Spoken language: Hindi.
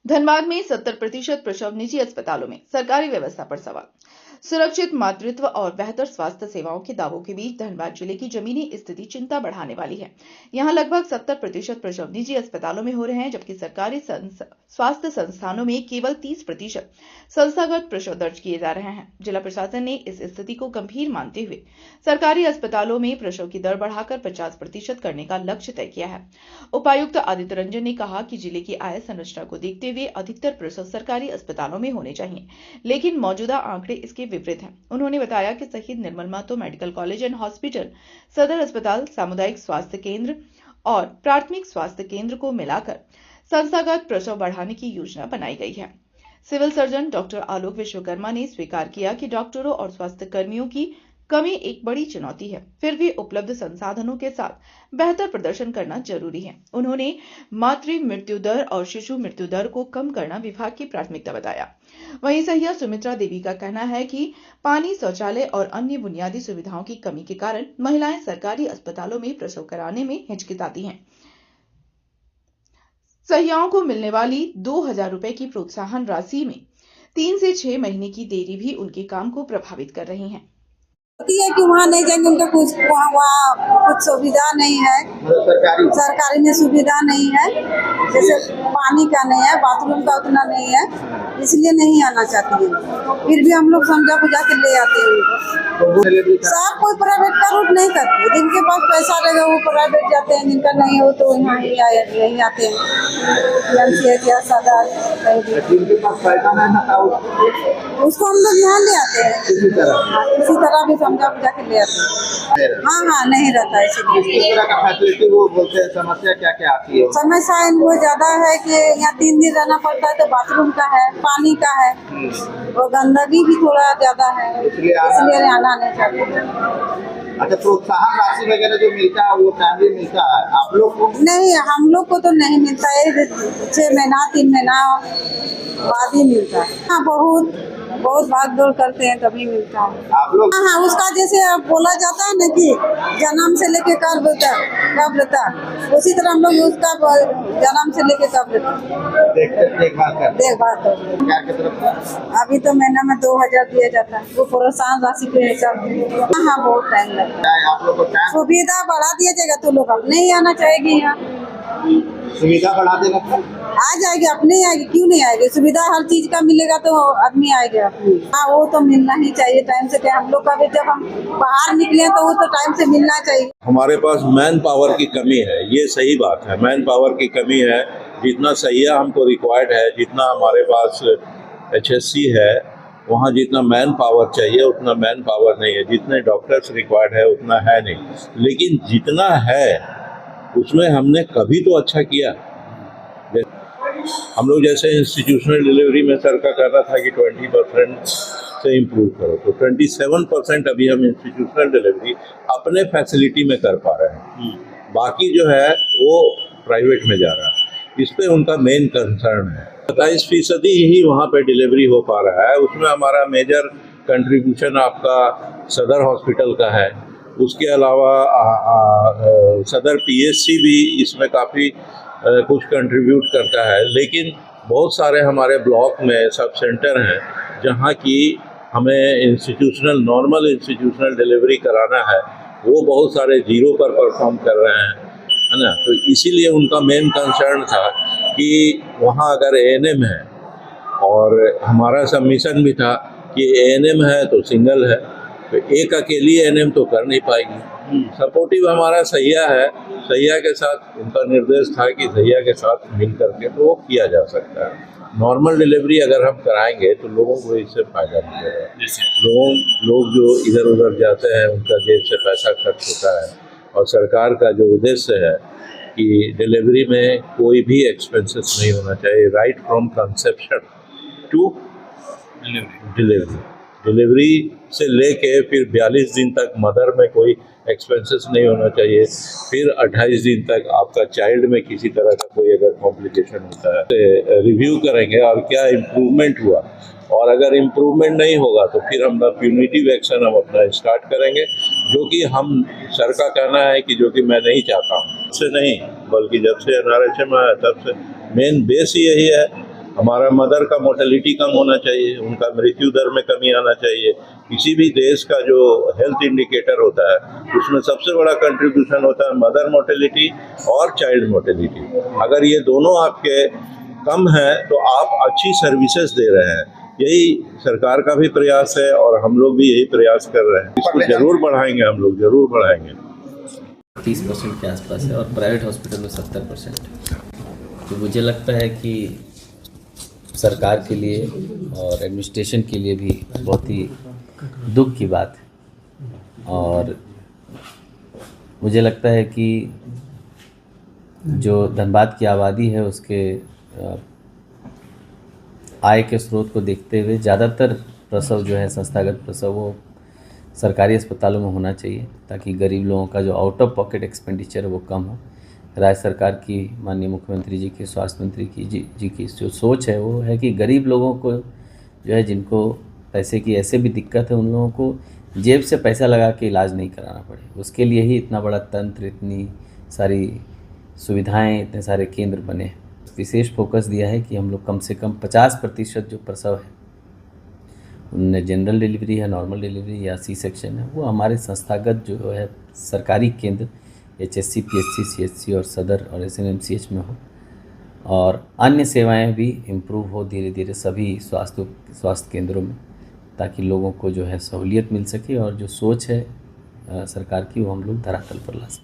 धनबाद में 70% प्रसव निजी अस्पतालों में, सरकारी व्यवस्था पर सवाल। सुरक्षित मातृत्व और बेहतर स्वास्थ्य सेवाओं के दावों के बीच धनबाद जिले की जमीनी स्थिति चिंता बढ़ाने वाली है। यहां लगभग 70% प्रसव निजी अस्पतालों में हो रहे हैं, जबकि सरकारी स्वास्थ्य संस्थानों में केवल 30% संस्थागत प्रसव दर्ज किए जा रहे हैं। जिला प्रशासन ने इस स्थिति को गंभीर मानते हुए सरकारी अस्पतालों में प्रसव की दर बढ़ाकर 50% करने का लक्ष्य तय किया है। उपायुक्त आदित्य रंजन ने कहा कि जिले की आय संरचना को देखते हुए अधिकतर प्रसव सरकारी अस्पतालों में होने चाहिए, लेकिन मौजूदा आंकड़े इसके विपरीत हैं। उन्होंने बताया कि Shaheed Nirmal Mahato medical college and hospital, सदर अस्पताल, सामुदायिक स्वास्थ्य केंद्र और प्राथमिक स्वास्थ्य केंद्र को मिलाकर संस्थागत प्रसव बढ़ाने की योजना बनाई गई है। सिविल सर्जन डॉक्टर आलोक विश्वकर्मा ने स्वीकार किया कि डॉक्टरों और स्वास्थ्य कर्मियों की कमी एक बड़ी चुनौती है, फिर भी उपलब्ध संसाधनों के साथ बेहतर प्रदर्शन करना जरूरी है। उन्होंने मातृ मृत्यु दर और शिशु मृत्यु दर को कम करना विभाग की प्राथमिकता बताया। वहीं सहिया सुमित्रा देवी का कहना है कि पानी, शौचालय और अन्य बुनियादी सुविधाओं की कमी के कारण महिलाएं सरकारी अस्पतालों में प्रसव कराने में हिचकिचाती हैं। सहियाओं को मिलने वाली 2,000 रुपए की प्रोत्साहन राशि में 3 से 6 महीने की देरी भी उनके काम को प्रभावित कर रही है। होती है कि वहाँ नहीं जाएंगे, उनका कुछ वहाँ कुछ सुविधा नहीं है। सरकारी में सुविधा नहीं है, जैसे पानी का नहीं है, बाथरूम का उतना नहीं है, इसलिए नहीं आना चाहती है। फिर भी हम लोग समझा बुझा के ले आते हैं उनको। सब कोई प्राइवेट का रूट नहीं करते, जिनके पास पैसा रहेगा वो प्राइवेट जाते हैं, जिनका नहीं हो तो यहाँ यही आते हैं। उसको हम लोग यहाँ ले आते हैं, इसी तरह भी समझा बुझा के ले आते हैं। हाँ, नहीं रहता है। किस तरह का फैसिलिटी वो बोलते हैं, समस्या क्या क्या आती है? समस्या इनको ज्यादा है कि यहाँ 3 दिन रहना पड़ता है, तो बाथरूम का है, पानी का है और गंदगी भी थोड़ा ज्यादा है, इसलिए आना नहीं चाहते। अच्छा, प्रोत्साहन राशि वगैरह जो मिलता है वो टाइमली मिलता है आप लोग को? नहीं, हम लोग को तो नहीं मिलता है, 6 महीना 3 महीना बाद ही मिलता है। हाँ, बहुत भाग दौड़ करते हैं तभी मिलता है आप लोग। हाँ, उसका जैसे बोला जाता है ना कि जन्म से लेके कब रहता, उसी तरह हम लोग उसका जन्म से लेके कब रहता देखभाल अभी तो महीना में 2,000 दिया जाता है, वो प्रोत्साहन राशि के हिसाब से। हाँ, बहुत टाइम लगता है। आप लोग को सुविधा बढ़ा दिया जाएगा तो लोग अब नहीं आना चाहेगी। यहाँ सुविधा बढ़ा देना आ जाएगी, अपने आएगी, क्यों नहीं आएगी? सुविधा हर चीज का मिलेगा तो आदमी आएगा। हाँ, वो तो मिलना ही चाहिए टाइम से। हम लोग का भी जब हम बाहर निकले तो वो तो टाइम से मिलना चाहिए। हमारे पास मैन पावर की कमी है, ये सही बात है। मैन पावर की कमी है, जितना सहिया हमको रिक्वायर्ड है, जितना हमारे पास HSC है, वहाँ जितना मैन पावर चाहिए उतना मैन पावर नहीं है। जितने डॉक्टर्स रिक्वायर्ड है उतना है नहीं, लेकिन जितना है उसमें हमने कभी तो अच्छा किया। हम लोग जैसे इंस्टीट्यूशनल डिलीवरी में सर का कहना था कि 20% से इम्प्रूव करो, तो 27% अभी हम इंस्टीट्यूशनल डिलीवरी अपने फैसिलिटी में कर पा रहे हैं। बाकी जो है वो प्राइवेट में जा रहा है। इस पे उनका मेन कंसर्न है। 27% ही वहाँ पे डिलीवरी हो पा रहा है। उसमें हमारा मेजर कंट्रीब्यूशन आपका सदर हॉस्पिटल का है। उसके अलावा सदर PSC भी इसमें काफ़ी कुछ कंट्रीब्यूट करता है, लेकिन बहुत सारे हमारे ब्लॉक में सब सेंटर हैं जहाँ की हमें नॉर्मल इंस्टीट्यूशनल डिलीवरी कराना है, वो बहुत सारे जीरो पर परफॉर्म कर रहे हैं, है ना। तो इसीलिए उनका मेन कंसर्न था कि वहाँ अगर ANM है, और हमारा सबमिशन भी था कि ANM है तो सिंगल है, तो एक अकेली ANM तो कर नहीं पाएगी। सपोर्टिव हमारा सहिया है, सहिया के साथ उनका निर्देश था कि सहिया के साथ मिल करके तो वो किया जा सकता है। नॉर्मल डिलीवरी अगर हम कराएंगे तो लोगों को इससे फायदा मिलेगा। लोग जो इधर उधर जाते हैं उनका जेब से पैसा खर्च होता है, और सरकार का जो उद्देश्य है कि डिलीवरी में कोई भी एक्सपेंसेस नहीं होना चाहिए, right from conception to delivery से लेके फिर 42 दिन तक मदर में कोई एक्सपेंसेस नहीं होना चाहिए। फिर 28 दिन तक आपका चाइल्ड में किसी तरह का कोई अगर कॉम्प्लिकेशन होता है तो रिव्यू करेंगे और क्या इम्प्रूवमेंट हुआ, और अगर इम्प्रूवमेंट नहीं होगा तो फिर हम प्यूनिटिव एक्शन हम अपना स्टार्ट करेंगे, जो कि हम सर का कहना है कि जो कि मैं नहीं चाहता हूँ से नहीं, बल्कि जब से NRHM आया तब से मेन बेस यही है हमारा मदर का मोर्टेलिटी कम होना चाहिए, उनका मृत्यु दर में कमी आना चाहिए। किसी भी देश का जो हेल्थ इंडिकेटर होता है उसमें सबसे बड़ा कंट्रीब्यूशन होता है मदर मोर्टेलिटी और चाइल्ड मोर्टेलिटी। अगर ये दोनों आपके कम है तो आप अच्छी सर्विसेज दे रहे हैं। यही सरकार का भी प्रयास है और हम लोग भी यही प्रयास कर रहे हैं। इसको जरूर बढ़ाएंगे, हम लोग जरूर बढ़ाएंगे। 30% के आसपास है और प्राइवेट हॉस्पिटल में 70%। तो मुझे लगता है कि सरकार के लिए और एडमिनिस्ट्रेशन के लिए भी बहुत ही दुख की बात है। और मुझे लगता है कि जो धनबाद की आबादी है उसके आय के स्रोत को देखते हुए ज़्यादातर प्रसव जो है संस्थागत प्रसव वो सरकारी अस्पतालों में होना चाहिए, ताकि गरीब लोगों का जो आउट ऑफ पॉकेट एक्सपेंडिचर है वो कम हो। राज्य सरकार की माननीय मुख्यमंत्री जी की, स्वास्थ्य मंत्री जी की जो सोच है वो है कि गरीब लोगों को जो है, जिनको पैसे की ऐसे भी दिक्कत है, उन लोगों को जेब से पैसा लगा के इलाज नहीं कराना पड़े। उसके लिए ही इतना बड़ा तंत्र, इतनी सारी सुविधाएं, इतने सारे केंद्र बने हैं। विशेष फोकस दिया है कि हम लोग कम से कम 50% जो प्रसव है उनमें जनरल डिलीवरी है, नॉर्मल डिलीवरी या सी सेक्शन है, वो हमारे संस्थागत जो है सरकारी केंद्र HSC, PHC, CHC और सदर और SNMCH में हो, और अन्य सेवाएं भी इम्प्रूव हो धीरे धीरे सभी स्वास्थ्य केंद्रों में, ताकि लोगों को जो है सहूलियत मिल सके और जो सोच है सरकार की वो हम लोग धरातल पर ला सकें।